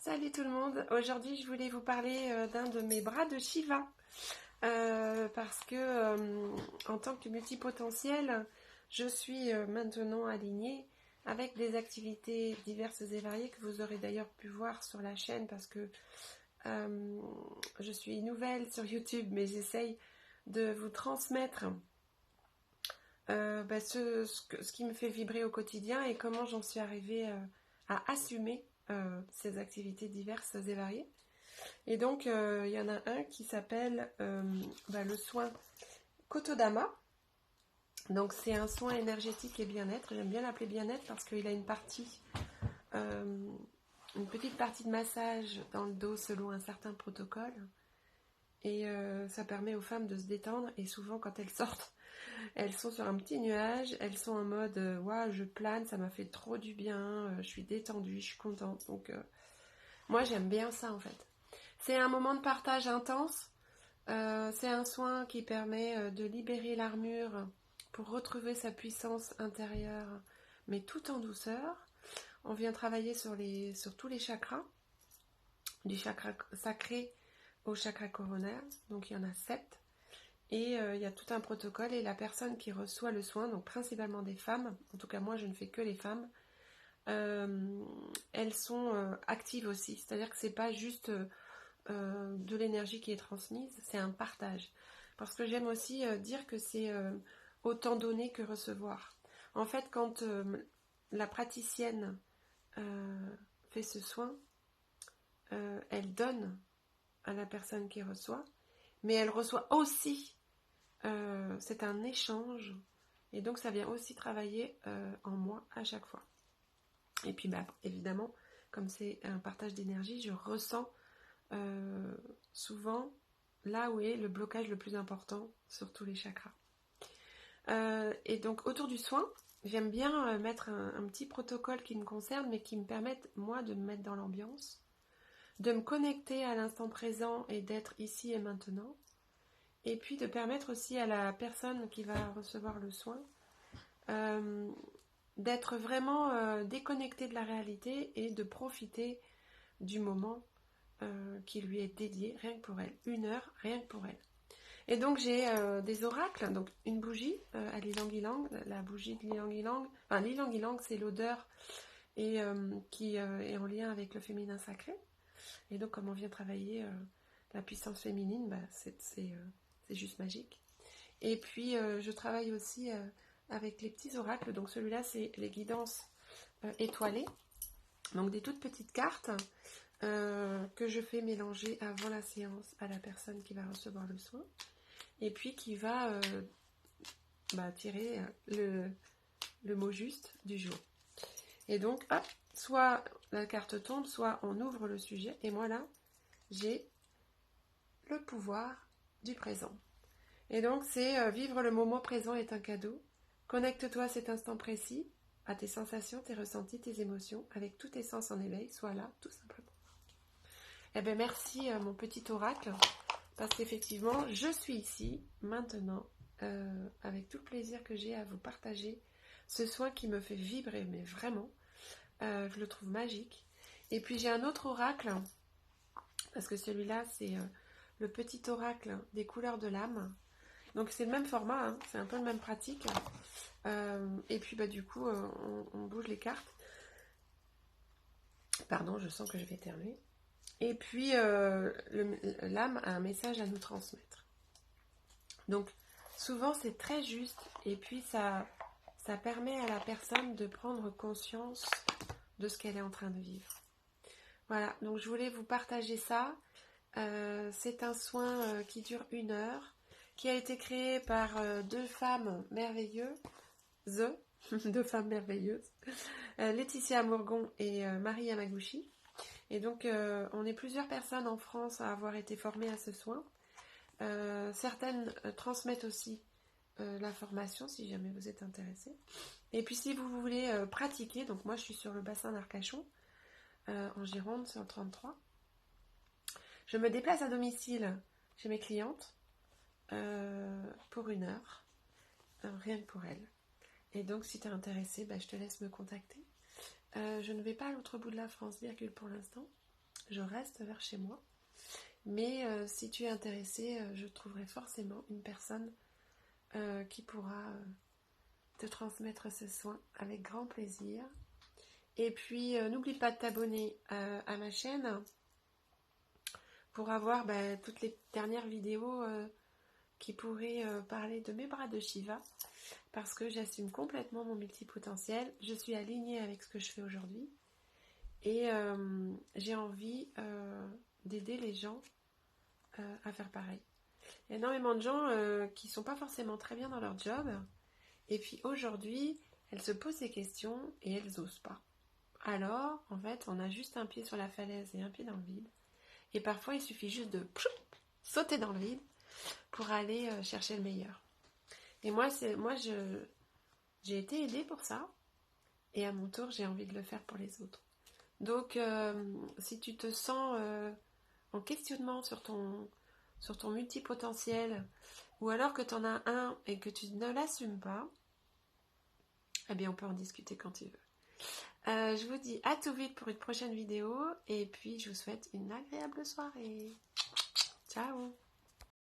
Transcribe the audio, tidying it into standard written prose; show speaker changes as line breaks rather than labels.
Salut tout le monde, aujourd'hui je voulais vous parler d'un de mes bras de Shiva parce que en tant que multipotentiel, je suis maintenant alignée avec des activités diverses et variées que vous aurez d'ailleurs pu voir sur la chaîne parce que euh, je suis nouvelle sur YouTube mais j'essaye de vous transmettre ce qui me fait vibrer au quotidien et comment j'en suis arrivée à assumer ces activités diverses et variées. Et donc, il y en a un qui s'appelle le soin Kotodama. Donc, c'est un soin énergétique et bien-être. J'aime bien l'appeler bien-être parce qu'il a euh, une petite partie de massage dans le dos selon un certain protocole. Et ça permet aux femmes de se détendre. Et souvent, quand elles sortent, elles sont sur un petit nuage. Elles sont en mode ouah, je plane, ça m'a fait trop du bien. Je suis détendue, je suis contente. Donc, moi, j'aime bien ça en fait. C'est un moment de partage intense. C'est un soin qui permet de libérer l'armure pour retrouver sa puissance intérieure, mais tout en douceur. On vient travailler sur tous les chakras, du chakra sacré au chakra coronaire. Donc il y en a 7. Et il y a tout un protocole. Et la personne qui reçoit le soin, donc principalement des femmes, en tout cas moi je ne fais que les femmes, elles sont actives aussi. C'est-à-dire que c'est pas juste de l'énergie qui est transmise, c'est un partage. Parce que j'aime aussi dire que c'est autant donner que recevoir. En fait, quand la praticienne fait ce soin, elle donne à la personne qui reçoit, mais elle reçoit aussi. C'est un échange, et donc ça vient aussi travailler en moi à chaque fois. Et puis, évidemment, comme c'est un partage d'énergie, je ressens euh, souvent là où est le blocage le plus important sur tous les chakras. Et donc autour du soin, j'aime bien mettre un petit protocole qui me concerne, mais qui me permette, moi, de me mettre dans l'ambiance, de me connecter à l'instant présent et d'être ici et maintenant, et puis de permettre aussi à la personne qui va recevoir le soin euh, d'être vraiment déconnectée de la réalité et de profiter du moment qui lui est dédié, rien que pour elle. 1 heure, rien que pour elle. Et donc j'ai des oracles, donc une bougie à l'ilang-ilang, la bougie de l'ilang-ilang. Enfin, l'ilang-ilang, c'est l'odeur et qui est en lien avec le féminin sacré. Et donc comme on vient travailler la puissance féminine, c'est juste magique. Et puis je travaille aussi avec les petits oracles. Donc celui-là, c'est les guidances étoilées. Donc des toutes petites cartes que je fais mélanger avant la séance à la personne qui va recevoir le soin. Et puis qui va tirer le mot juste du jour. Et donc, hop, soit la carte tombe, soit on ouvre le sujet. Et moi là, j'ai le pouvoir du présent. Et donc, c'est vivre le moment présent est un cadeau. Connecte-toi à cet instant précis, à tes sensations, tes ressentis, tes émotions, avec tous tes sens en éveil. Sois là, tout simplement. Eh bien, merci mon petit oracle, parce qu'effectivement, je suis ici, maintenant, avec tout le plaisir que j'ai à vous partager ce soin qui me fait vibrer, mais vraiment, je le trouve magique. Et puis j'ai un autre oracle, parce que celui-là, c'est le petit oracle des couleurs de l'âme. Donc c'est le même format, hein, c'est un peu le même pratique. Et puis du coup, on bouge les cartes. Pardon, je sens que je vais éternuer. Et puis l'âme a un message à nous transmettre. Donc souvent c'est très juste et puis ça permet à la personne de prendre conscience de ce qu'elle est en train de vivre. Voilà, donc je voulais vous partager ça. C'est un soin qui dure 1 heure, qui a été créé par deux femmes merveilleuses, deux femmes merveilleuses, Laetitia Morgon et Marie Yamaguchi. Et donc on est plusieurs personnes en France à avoir été formées à ce soin. Certaines transmettent aussi l'information si jamais vous êtes intéressé. Et puis si vous voulez pratiquer, donc moi je suis sur le bassin d'Arcachon, en Gironde, sur le 33. Je me déplace à domicile chez mes clientes pour 1 heure, rien que pour elles. Et donc si tu es intéressé, je te laisse me contacter. Je ne vais pas à l'autre bout de la France, virgule pour l'instant. je reste vers chez moi. Mais si tu es intéressé, je trouverai forcément une personne qui pourra te transmettre ce soin avec grand plaisir. Et puis, n'oublie pas de t'abonner à ma chaîne pour avoir toutes les dernières vidéos qui pourraient parler de mes bras de Shiva, parce que j'assume complètement mon multipotentiel. Je suis alignée avec ce que je fais aujourd'hui et j'ai envie d'aider les gens à faire pareil. Il y a énormément de gens qui ne sont pas forcément très bien dans leur job, et puis aujourd'hui, elles se posent ces questions et elles n'osent pas. Alors, en fait, on a juste un pied sur la falaise et un pied dans le vide. Et parfois, il suffit juste de sauter dans le vide pour aller chercher le meilleur. Et moi, j'ai été aidée pour ça. Et à mon tour, j'ai envie de le faire pour les autres. Donc, si tu te sens en questionnement sur ton multipotentiel, ou alors que tu en as un et que tu ne l'assumes pas, eh bien, on peut en discuter quand tu veux. Je vous dis à tout vite pour une prochaine vidéo et puis je vous souhaite une agréable soirée. Ciao!